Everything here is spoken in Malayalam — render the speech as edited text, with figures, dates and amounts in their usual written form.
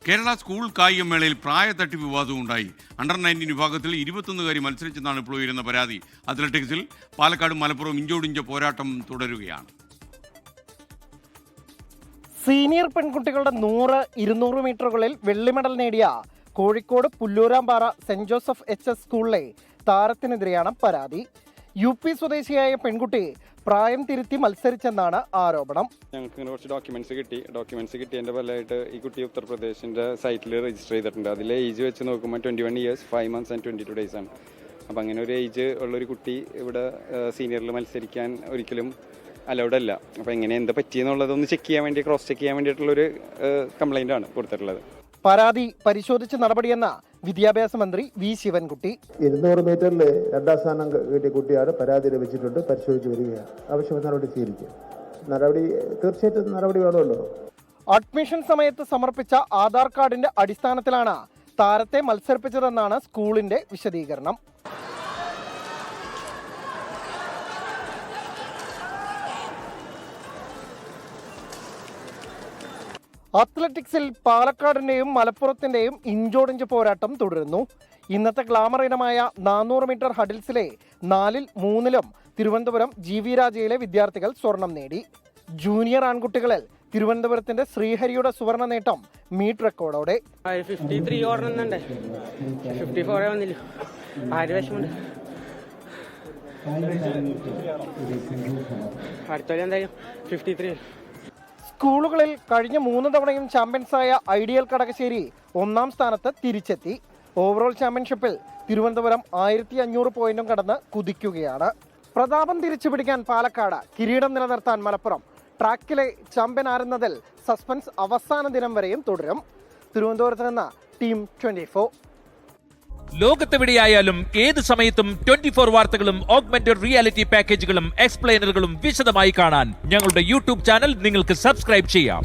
കേരള സ്കൂൾ കായികമേളയിൽ പ്രായത്തട്ടി വിവാദവും ഉണ്ടായി. അണ്ടർ 19 വിഭാഗത്തിൽ 21കാരി മത്സരിച്ചെന്നാണ് ഇപ്പോൾ ഉയരുന്ന പരാതി. അത്ലറ്റിക്സിൽ പാലക്കാട് മലപ്പുറം ഇഞ്ചോടിഞ്ച പോരാട്ടം തുടരുകയാണ്. സീനിയർ പെൺകുട്ടികളുടെ 100, 200 മീറ്ററുകളിൽ വെള്ളി മെഡൽ നേടിയ Kozhikode Pullurampara saint Joseph HS സ്കൂളിലെ താരത്തിനെതിരെയാണ് പരാതി. UP സ്വദേശിയായ പെൺകുട്ടി പ്രായം തിരുത്തി മത്സരിച്ചെന്നാണ് ആരോപണം. ഞങ്ങൾക്ക് ഇങ്ങനെ കുറച്ച് ഡോക്യുമെന്റ്സ് കിട്ടിയതിന്റെ ഫലമായിട്ട് ഈ കുട്ടി ഉത്തർപ്രദേശിന്റെ സൈറ്റിൽ രജിസ്റ്റർ ചെയ്തിട്ടുണ്ട്. അതിലെ ഏജ് വെച്ച് നോക്കുമ്പോൾ 21 years 5 months and 22 days ആണ്. അപ്പം അങ്ങനെ ഒരു ഏജ് ഉള്ളൊരു കുട്ടി ഇവിടെ സീനിയറിൽ മത്സരിക്കാൻ ഒരിക്കലും അലൗഡ് അല്ല. അപ്പം എങ്ങനെ എന്താ പറ്റിയെന്നുള്ളതൊന്ന് ചെക്ക് ചെയ്യാൻ വേണ്ടി, ക്രോസ് ചെക്ക് ചെയ്യാൻ വേണ്ടിയിട്ടുള്ളൊരു കംപ്ലൈൻ്റ് ആണ് കൊടുത്തിട്ടുള്ളത്. പരാതി പരിശോധിച്ച് നടപടിയെന്ന വിദ്യാഭ്യാസ മന്ത്രി V. ശിവൻകുട്ടി. 200 മീറ്ററിൽ 2ാം സ്ഥാനം കിട്ടിയ കുട്ടിയാണ് പരാതി ലഭിച്ചിട്ടുണ്ട്, പരിശോധിച്ച് വരികയാണ്. ആവശ്യമായ നടപടി സ്വീകരിക്കുക. തീർച്ചയായിട്ടും നടപടി വേണമല്ലോ. അഡ്മിഷൻ സമയത്ത് സമർപ്പിച്ച ആധാർ കാർഡിന്റെ അടിസ്ഥാനത്തിലാണ് താരത്തെ മത്സരിപ്പിച്ചതെന്നാണ് സ്കൂളിന്റെ വിശദീകരണം. അത്ലറ്റിക്സിൽ പാലക്കാടിന്റെയും മലപ്പുറത്തിന്റെയും ഇഞ്ചോടിഞ്ച് പോരാട്ടം തുടരുന്നു. ഇന്നത്തെ ഗ്ലാമർ ഇനമായ 400 മീറ്റർ ഹഡിൽസിലെ 4ൽ 3ലും തിരുവനന്തപുരം GV രാജയിലെ വിദ്യാർത്ഥികൾ സ്വർണം നേടി. ജൂനിയർ ആൺകുട്ടികളിൽ തിരുവനന്തപുരത്തിന്റെ ശ്രീഹരിയുടെ സുവർണ നേട്ടം മീറ്റ് റെക്കോർഡോടെ. 53 ഓടുന്നുണ്ട്, 54 വന്നില്ല. അടുത്ത എന്തായാലും 53. സ്കൂളുകളിൽ കഴിഞ്ഞ 3 തവണയും ചാമ്പ്യൻസായ ഐഡിയൽ കടകശ്ശേരി 1ാം സ്ഥാനത്ത് തിരിച്ചെത്തി. ഓവറോൾ ചാമ്പ്യൻഷിപ്പിൽ തിരുവനന്തപുരം 1500 പോയിന്റും കടന്ന് കുതിക്കുകയാണ്. പ്രതാപം തിരിച്ചുപിടിക്കാൻ പാലക്കാട്, കിരീടം നിലനിർത്താൻ മലപ്പുറം. ട്രാക്കിലെ ചാമ്പ്യൻ ആരെന്നതിൽ സസ്പെൻസ് അവസാന ദിനം വരെയും തുടരും. തിരുവനന്തപുരത്ത് നിന്ന് ടീം 24. ലോകത്തെവിടെയായാലും ഏത് സമയത്തും 24 വാർത്തകളും ഓഗ്മെന്റഡ് റിയാലിറ്റി പാക്കേജുകളും എക്സ്പ്ലെയിനറുകളും വിശദമായി കാണാൻ ഞങ്ങളുടെ YouTube ചാനൽ നിങ്ങൾക്ക് സബ്സ്ക്രൈബ് ചെയ്യാം.